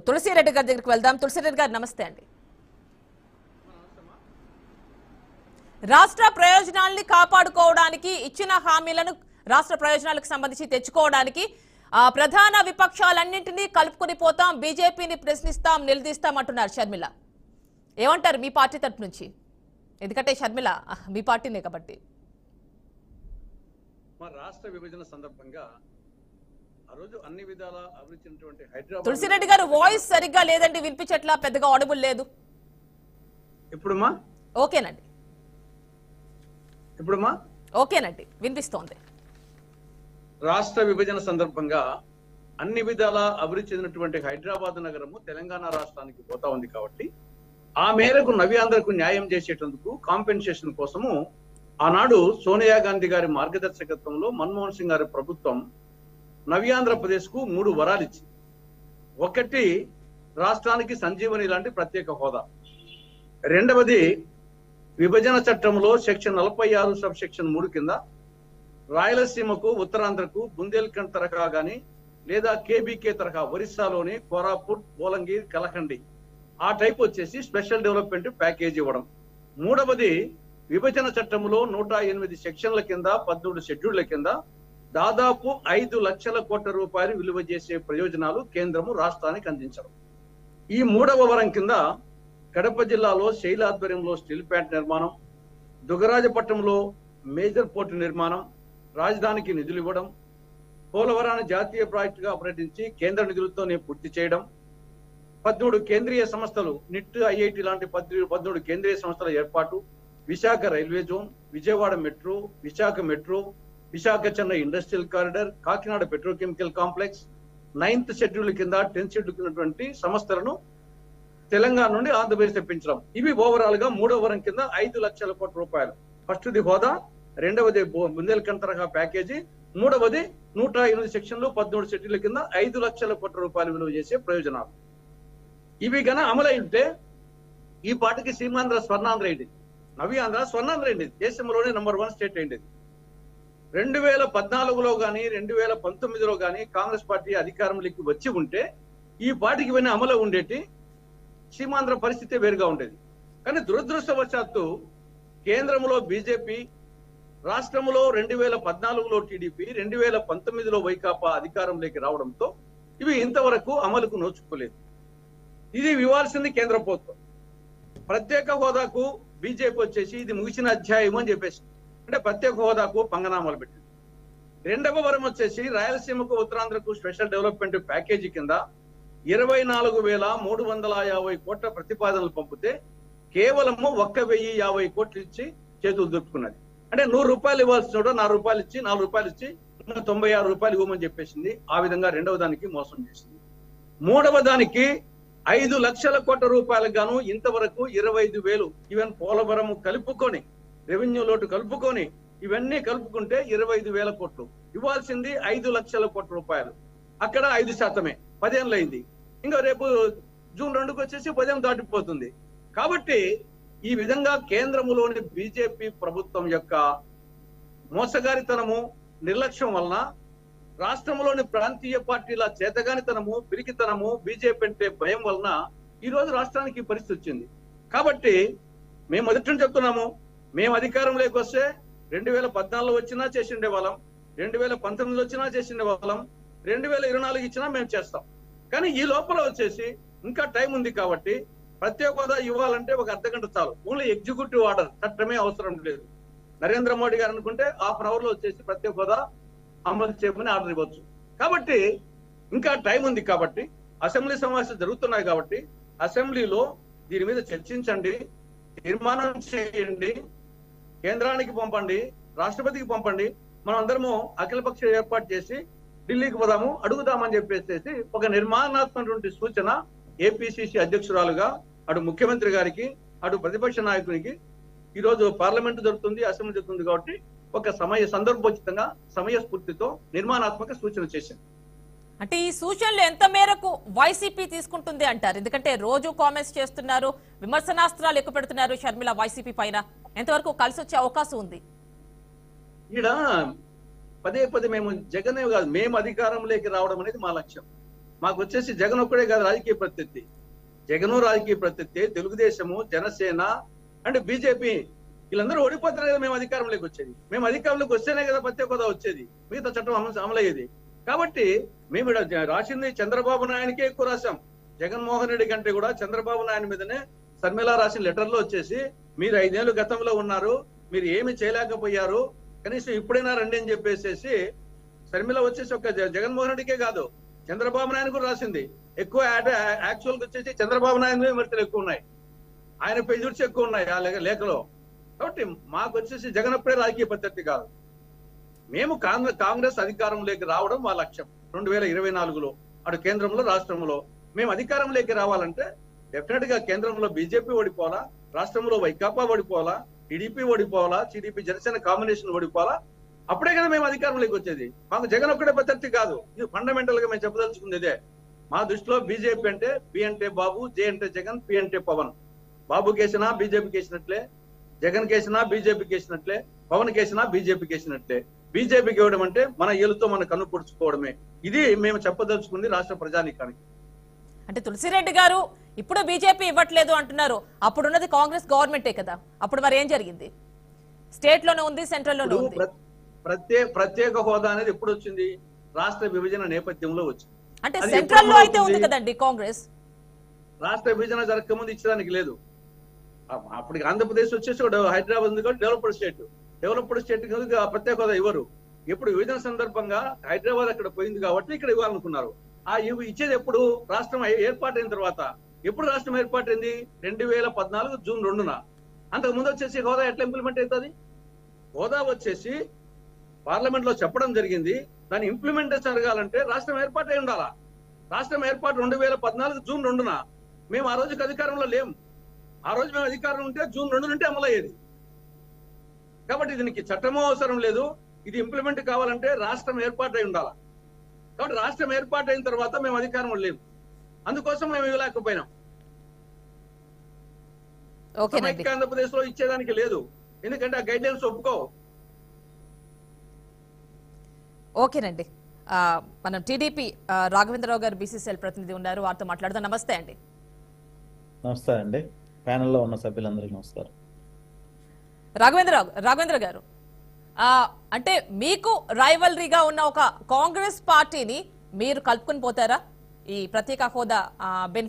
తులసిరెడ్డి గారి దగ్గరికి వెళ్దాం. తులసిరెడ్డి గారు నమస్తే అండి. రాష్ట్ర ప్రయోజనాల్ని కాపాడుకోవడానికి ఇచ్చిన హామీలను రాష్ట్ర ప్రయోజనాలకు సంబంధించి తెచ్చుకోవడానికి ప్రధాన విపక్షాలన్నింటినీ కలుపుకొని పోతాం, బీజేపీని ప్రశ్నిస్తాం, నిలదీస్తాం అంటున్నారు షర్మిల. ఏమంటారు మీ పార్టీ తరపు నుంచి? ఎందుకంటే షర్మిల మీ పార్టీనే కాబట్టి. రాష్ట్ర విభజన సందర్భంగా ఆ రోజు అన్ని విధాల అభివృద్ధి హైదరాబాద్. తులసిరెడ్డి గారు వాయిస్ సరిగ్గా లేదండి, వినిపించట్లా, పెద్దగా ఆడిబుల్ లేదు. ఇప్పుడుమా ఓకేనండి, ఇప్పుడుమా ఓకేనండి, వినిపిస్తోంది. రాష్ట్ర విభజన సందర్భంగా అన్ని విధాల అభివృద్ధి చెందినటువంటి హైదరాబాద్ నగరము తెలంగాణ రాష్ట్రానికి పోతా ఉంది కాబట్టి ఆ మేరకు నవ్యాంధ్రకు న్యాయం చేసేటందుకు కాంపెన్సేషన్ కోసము ఆనాడు సోనియా గాంధీ గారి మార్గదర్శకత్వంలో మన్మోహన్ సింగ్ గారి ప్రభుత్వం నవ్యాంధ్రప్రదేశ్ కు 3 వరాలు ఇచ్చి, ఒకటి రాష్ట్రానికి సంజీవని లాంటి ప్రత్యేక హోదా, రెండవది విభజన చట్టంలో సెక్షన్ 46 సబ్ సెక్షన్ 3 కింద రాయలసీమకు ఉత్తరాంధ్రకు బుందేల్ఖండ్ తరహా గాని లేదా కేబీకే తరహా ఒరిస్సాలోని కోరాపుట్, బోలంగీర్, కలహండి ఆ టైప్ వచ్చేసి స్పెషల్ డెవలప్మెంట్ ప్యాకేజ్ ఇవ్వడం, మూడవది విభజన చట్టంలో 108 సెక్షన్ల కింద 13 షెడ్యూళ్ల కింద దాదాపు 5 లక్షల కోట్ల రూపాయలు విలువ చేసే ప్రయోజనాలు కేంద్రము రాష్ట్రానికి అందించడం. ఈ 3వ వరం కింద కడప జిల్లాలో శైల ఆధ్వర్యంలో స్టీల్ ప్లాంట్ నిర్మాణం, దుగరాజపట్నంలో మేజర్ పోర్టు నిర్మాణం, రాజధానికి నిధులు ఇవ్వడం, పోలవరాన్ని జాతీయ ప్రాజెక్టుగా ప్రకటించి కేంద్ర నిధులతోనే పూర్తి చేయడం, 13 కేంద్రీయ సంస్థలు నిట్, ఐఐటి లాంటి 13 కేంద్రీయ సంస్థల ఏర్పాటు, Visakha railway zone, Vijayawada metro, Visakha metro, Visakha Chennai industrial corridor, Kakinada petrochemical complex, 9th schedule కింద 10th షెడ్యూల్ ఉన్నటువంటి సంస్థలను తెలంగాణ నుండి ఆంధ్రప్రదేశ్ తెప్పించడం. ఇవి ఓవరాల్ గా 3వ వరం కింద 5 లక్షల కోట్ల రూపాయలు. ఫస్ట్ది హోదా, రెండవది బుందేల్ఖండ్ తరహా ప్యాకేజీ, మూడవది 108 సెక్షన్లు 13 షెడ్యూల్ కింద 5 లక్షల కోట్ల రూపాయలు విలువ చేసే ప్రయోజనాలు. ఇవి గన అమలై ఉంటే ఈ పార్టీకి సీమాంధ్ర స్వర్ణాంధ్ర అయింది, నవ్యాంధ్ర స్వర్ణాంధ్ర అయింది, దేశంలోనే నంబర్ 1 స్టేట్ అయింది. 2014లో గానీ 2019లో గానీ కాంగ్రెస్ పార్టీ అధికారంలోకి వచ్చి ఉంటే ఈ పార్టీకి ఇవన్నీ అమలు ఉండేటి, సీమాంధ్ర పరిస్థితి వేరుగా ఉండేది. కానీ దురదృష్టవశాత్తు కేంద్రంలో బీజేపీ, రాష్ట్రంలో 2014లో టీడీపీ, 2019లో వైకాపా అధికారంలోకి రావడంతో ఇవి ఇంతవరకు అమలుకు నోచుకోలేదు. ఇది ఇవ్వాల్సింది కేంద్ర ప్రభుత్వం. ప్రత్యేక హోదాకు బీజేపీ వచ్చేసి ఇది ముగిసిన అధ్యాయం అని చెప్పేసి, అంటే ప్రత్యేక హోదాకు పంగనామాలు పెట్టింది. 2వ వరం వచ్చేసి రాయలసీమకు ఉత్తరాంధ్రకు స్పెషల్ డెవలప్మెంట్ ప్యాకేజీ కింద 24,350 కోట్ల ప్రతిపాదనలు పంపితే కేవలము 1,050 కోట్లు ఇచ్చి చేతులు దులుపుకున్నది. అంటే 100 రూపాయలు ఇవ్వాల్సిన చోట 4 రూపాయలు ఇచ్చి 4 రూపాయలు ఇచ్చి 96 రూపాయలు ఇవ్వమని చెప్పేసింది. ఆ విధంగా 2వ దానికి మోసం చేసింది. 3వ దానికి 5 లక్షల కోట్ల రూపాయలకు గాను ఇంతవరకు 25,000, ఈవెన్ పోలవరం కలుపుకొని, రెవెన్యూ లోటు కలుపుకొని, ఇవన్నీ కలుపుకుంటే 25,000 కోట్లు. ఇవ్వాల్సింది 5 లక్షల కోట్ల రూపాయలు. అక్కడ 5%, 10 ఏళ్ళు అయింది. ఇంకా రేపు జూన్ 2కు వచ్చేసి 10 ఏళ్ళు దాటిపోతుంది. కాబట్టి ఈ విధంగా కేంద్రములోని బీజేపీ ప్రభుత్వం యొక్క మోసగారితనము, నిర్లక్ష్యం వలన రాష్ట్రంలోని ప్రాంతీయ పార్టీల చేతగానితనము, పిరికితనము, బీజేపీ అంటే భయం వలన ఈ రోజు రాష్ట్రానికి పరిస్థితి వచ్చింది. కాబట్టి మేము మొదటి నుంచి చెప్తున్నాము, మేము అధికారంలోకి వస్తే 2014లో వచ్చినా చేసిండే వాళ్ళం, 2019లో వచ్చినా చేసిండే వాళ్ళం, 2024 ఇచ్చినా మేము చేస్తాం. కానీ ఈ లోపల వచ్చేసి ఇంకా టైం ఉంది కాబట్టి ప్రత్యేక హోదా ఇవ్వాలంటే ఒక అర్ధగంట చాలు. ఓన్లీ ఎగ్జిక్యూటివ్ ఆర్డర్, చట్టమే అవసరం లేదు. నరేంద్ర మోడీ గారు అనుకుంటే 1/2 అవర్లో వచ్చేసి ప్రత్యేక హోదా అమలు చేయమని ఆర్డర్ ఇవ్వచ్చు. కాబట్టి ఇంకా టైం ఉంది కాబట్టి, అసెంబ్లీ సమావేశాలు జరుగుతున్నాయి కాబట్టి అసెంబ్లీలో దీని మీద చర్చించండి, తీర్మానం చేయండి, కేంద్రానికి పంపండి, రాష్ట్రపతికి పంపండి. మనం అందరము అఖిలపక్ష ఏర్పాటు చేసి ఢిల్లీకి పోదాము, అడుగుదామని చెప్పేసి ఒక నిర్మాణాత్మకటువంటి సూచన ఏపీసీసీ అధ్యక్షురాలుగా అటు ముఖ్యమంత్రి గారికి, అటు ప్రతిపక్ష నాయకునికి, ఈ రోజు పార్లమెంట్ జరుగుతుంది, అసెంబ్లీ జరుగుతుంది కాబట్టి ఒక సందర్భోచితంగా సమయస్ఫూర్తితో నిర్మాణాత్మక సూచన చేసింది. అంటే ఈ సూచనలు ఎంత మేరకు వైసీపీ తీసుకుంటుంది అంటారు? ఎందుకంటే రోజు కామెంట్స్ చేస్తున్నారు, విమర్శనాస్త్రాలు ఎక్కువ పెడుతున్నారు షర్మిల వైసీపీ పైన. ఎంతవరకు కలిసి వచ్చే అవకాశం ఉంది? ఈడ పదే మేము జగనే కాదు, మేము అధికారంలోకి రావడం అనేది మా లక్ష్యం. మాకు వచ్చేసి జగన్ ఒక్కడే కాదు రాజకీయ ప్రత్యర్థి. జగను రాజకీయ ప్రత్యర్థి, తెలుగుదేశము, జనసేన అంటే బీజేపీ వీళ్ళందరూ ఓడిపోతారు కదా మేము అధికారంలోకి వచ్చేది. మేము అధికారంలోకి వస్తేనే కదా ప్రత్యేక హోదా వచ్చేది, మిగతా చట్టం అమలయ్యేది. కాబట్టి మేము రాసింది చంద్రబాబు నాయుడికే ఎక్కువ రాశాం. జగన్మోహన్ రెడ్డి కంటే కూడా చంద్రబాబు నాయుడు మీదనే శర్మిల రాసిన లెటర్లో వచ్చేసి మీరు 5 ఏళ్ళు గతంలో ఉన్నారు, మీరు ఏమి చేయలేకపోయారు, కనీసం ఇప్పుడైనా రండి అని చెప్పేసి శర్మిల వచ్చేసి ఒక జగన్మోహన్ రెడ్డికే కాదు చంద్రబాబు నాయుడు కూడా రాసింది. ఎక్కువ యాక్చువల్ గా వచ్చేసి చంద్రబాబు నాయుడు విమర్శలు ఎక్కువ ఉన్నాయి, ఆయన పేజీడ్స్ ఎక్కువ ఉన్నాయి ఆ లేఖలో. కాబట్టి మాకు వచ్చేసి జగన్ అప్పుడే రాజకీయ పద్ధతి కాదు. మేము కాంగ్రెస్ అధికారంలోకి రావడం మా లక్ష్యం. 2024లో అటు కేంద్రంలో రాష్ట్రంలో మేము అధికారంలోకి రావాలంటే డెఫినెట్ గా కేంద్రంలో బీజేపీ ఓడిపోవాలా, రాష్ట్రంలో వైకాపా ఓడిపోవాలా, టీడీపీ ఓడిపోవాలా, టీడీపీ జనసేన కాంబినేషన్ ఓడిపోవాలా. అప్పుడే కదా మేము అధికారంలోకి వచ్చేది. మాకు జగన్ ఒక్కడే పద్ధతి కాదు. ఇది ఫండమెంటల్ గా మేము చెప్పదలుచుకుంది ఇదే. మా దృష్టిలో బీజేపీ అంటే బి అంటే బాబు, జే అంటే జగన్, పి అంటే పవన్. బాబు కేసినా బీజేపీకి వేసినట్లే, జగన్ కేసినా బీజేపీకి వేసినట్లే, పవన్ కేసినా బీజేపీకి వేసినట్లే. బీజేపీకి ఇవ్వడం అంటే మన ఏలుతో మన కన్ను పొడుచుకోవడమే. ఇది మేము చెప్పదలుచుకుంది రాష్ట్ర ప్రజానీకానికి. అంటే తులసిరెడ్డి గారు ఇప్పుడు బీజేపీ ఇవ్వట్లేదు అంటున్నారు, అప్పుడున్నది కాంగ్రెస్ గవర్నమెంటే కదా, అప్పుడు మరి ఏం జరిగింది? స్టేట్ లోనే ఉంది, సెంట్రల్ లోనే ఉంది. ప్రత్యేక హోదా అనేది ఎప్పుడు వచ్చింది? రాష్ట్ర విభజన నేపథ్యంలో వచ్చింది. అంటే సెంట్రల్ లో అయితే ఉంది కదండి కాంగ్రెస్. రాష్ట్ర విభజన జరగకముందు ఇచ్చడానికి లేదు. అప్పటికి ఆంధ్రప్రదేశ్ వచ్చేసి హైదరాబాద్ ఉంది కాబట్టి డెవలప్డ్ స్టేట్ ప్రత్యేక హోదా ఇవ్వరు. ఎప్పుడు విభజన సందర్భంగా హైదరాబాద్ అక్కడ పోయింది కాబట్టి ఇక్కడ ఇవ్వాలనుకున్నారు. ఇచ్చేది ఎప్పుడు? రాష్ట్రం ఏర్పాటైన తర్వాత. ఎప్పుడు రాష్ట్రం ఏర్పాటైంది? 2014 జూన్ 2న. అంతకు ముందు వచ్చేసి హోదా ఎట్లా ఇంప్లిమెంట్ అవుతుంది? హోదా వచ్చేసి పార్లమెంట్ లో చెప్పడం జరిగింది, దాని ఇంప్లిమెంటేషన్ జరగాలంటే రాష్ట్రం ఏర్పాటు అయి ఉండాలా. రాష్ట్రం ఏర్పాటు 2014 జూన్ 2న. మేము ఆ రోజుకి అధికారంలో లేము. ఆ రోజు మేము అధికారం ఉంటే జూన్ 2 నుండి అమలయ్యేది. కాబట్టి దీనికి చట్టమో అవసరం లేదు. ఇది ఇంప్లిమెంట్ కావాలంటే రాష్ట్రం ఏర్పాటు అయి ఉండాలా. కాబట్టి రాష్ట్రం ఏర్పాటు అయిన తర్వాత మేము అధికారంలో లేము. అందుకోసం మేము ఇవ్వలేకపోయినాం. ఆంధ్రప్రదేశ్ లో ఇచ్చేదానికి లేదు, ఎందుకంటే ఆ గైడ్ లైన్స్ ఒప్పుకోవు. ఓకేనండి, మనం టీడీపీ రాఘవేంద్రరావు గారు బీసీసీఎల్ ప్రతినిధి ఉన్నారు, వారితో మాట్లాడదాం. నమస్తే అండి. నమస్తే అండి, ప్యానెల్లో ఉన్న సభ్యులందరికీ నమస్కారం. రాఘవేంద్ర గారు, అంటే మీకు రైవల్రీగా ఉన్న ఒక కాంగ్రెస్ పార్టీని మీరు కలుపుకొని పోతారా ఈ ప్రత్యేక హోదా